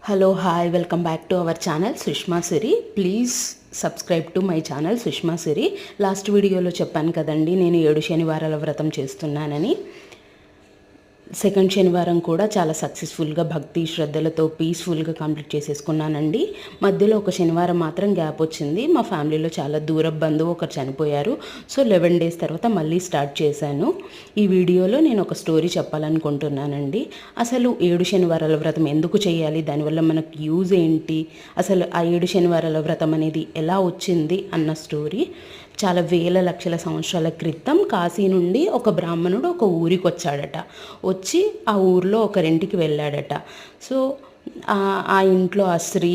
Hello hi welcome back to our channel Sushma Siri. Please subscribe to my channel Sushma Siri. Last వీడియోలో చెప్పాను కదండి, నేను 7 శనివారాల వ్రతం చేస్తున్నానని. సెకండ్ శనివారం కూడా చాలా సక్సెస్ఫుల్గా భక్తి శ్రద్ధలతో పీస్ఫుల్గా కంప్లీట్ చేసేసుకున్నానండి. మధ్యలో ఒక శనివారం మాత్రం గ్యాప్ వచ్చింది. మా ఫ్యామిలీలో చాలా దూర బంధువు ఒకరు చనిపోయారు. సో 11 డేస్ తర్వాత మళ్ళీ స్టార్ట్ చేశాను. ఈ వీడియోలో నేను ఒక స్టోరీ చెప్పాలనుకుంటున్నానండి. అసలు 7 శనివారాల వ్రతం ఎందుకు చేయాలి, దానివల్ల మనకు యూజ్ ఏంటి, అసలు ఆ 7 శనివారాల వ్రతం అనేది ఎలా వచ్చింది అన్న స్టోరీ. చాలా వేల లక్షల సంవత్సరాల క్రితం కాశీ నుండి ఒక బ్రాహ్మణుడు ఒక ఊరికి వచ్చాడట. వచ్చి ఆ ఊరిలో ఒకరింటికి వెళ్ళాడట. సో ఆ ఇంట్లో ఆ స్త్రీ,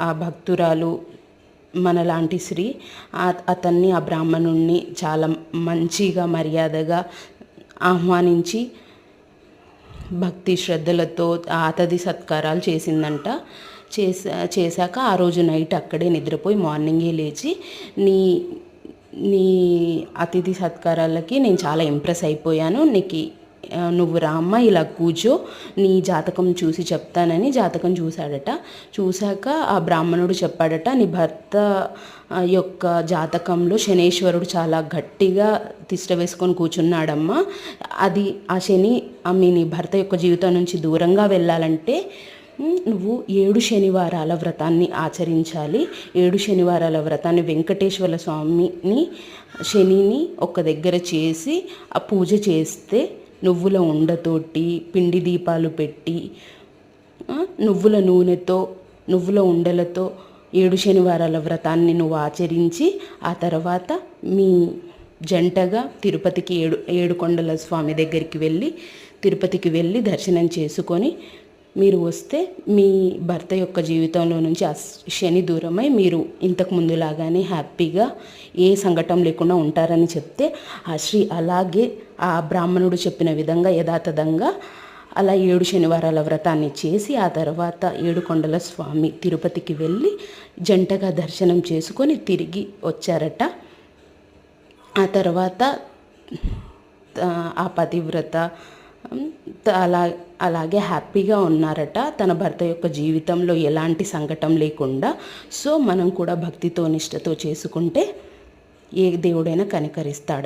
ఆ భక్తురాలు, మనలాంటి స్త్రీ అతన్ని, ఆ బ్రాహ్మణుణ్ణి చాలా మంచిగా మర్యాదగా ఆహ్వానించి భక్తి శ్రద్ధలతో అతిథి సత్కారాలు చేసిందంట. చేశాక ఆ రోజు నైట్ అక్కడే నిద్రపోయి మార్నింగే లేచి, నీ అతిథి సత్కారాలకి నేను చాలా ఇంప్రెస్ అయిపోయాను, నువ్వు రామ్మ ఇలా కూర్చో, నీ జాతకం చూసి చెప్తానని జాతకం చూశాడట. చూశాక ఆ బ్రాహ్మణుడు చెప్పాడట, నీ భర్త యొక్క జాతకంలో శనేశ్వరుడు చాలా గట్టిగా తిష్ట వేసుకొని కూర్చున్నాడమ్మా. ఆ శని నీ భర్త యొక్క జీవితం నుంచి దూరంగా వెళ్ళాలంటే నువ్వు 7 శనివారాల వ్రతాన్ని ఆచరించాలి. 7 శనివారాల వ్రతాన్ని వెంకటేశ్వర స్వామిని, శనిని ఒక దగ్గర చేసి ఆ పూజ చేస్తే, నువ్వుల ఉండతోటి పిండి దీపాలు పెట్టి, నువ్వుల నూనెతో, నువ్వుల ఉండలతో 7 శనివారాల వ్రతాన్ని నువ్వు ఆచరించి, ఆ తర్వాత మీ జంటగా తిరుపతికి 7 కొండల స్వామి దగ్గరికి వెళ్ళి, తిరుపతికి వెళ్ళి దర్శనం చేసుకొని మీరు వస్తే మీ భర్త యొక్క జీవితంలో నుంచి ఆ శని దూరమై మీరు ఇంతకు ముందులాగానే హ్యాపీగా ఏ సంఘటన లేకుండా ఉంటారని చెప్తే, ఆ శ్రీ అలాగే ఆ బ్రాహ్మణుడు చెప్పిన విధంగా యథాతథంగా అలా 7 శనివారాల వ్రతాన్ని చేసి, ఆ తర్వాత 7 కొండల స్వామి తిరుపతికి వెళ్ళి జంటగా దర్శనం చేసుకొని తిరిగి వచ్చారట. ఆ తర్వాత ఆ పతివ్రత అలాగే హ్యాపీగా ఉన్నారట, తన భర్త యొక్క జీవితంలో ఎలాంటి సంకటం లేకుండా. సో మనం కూడా భక్తితో నిష్టతో చేసుకుంటే ఏ దేవుడైనా కనికరిస్తాడు.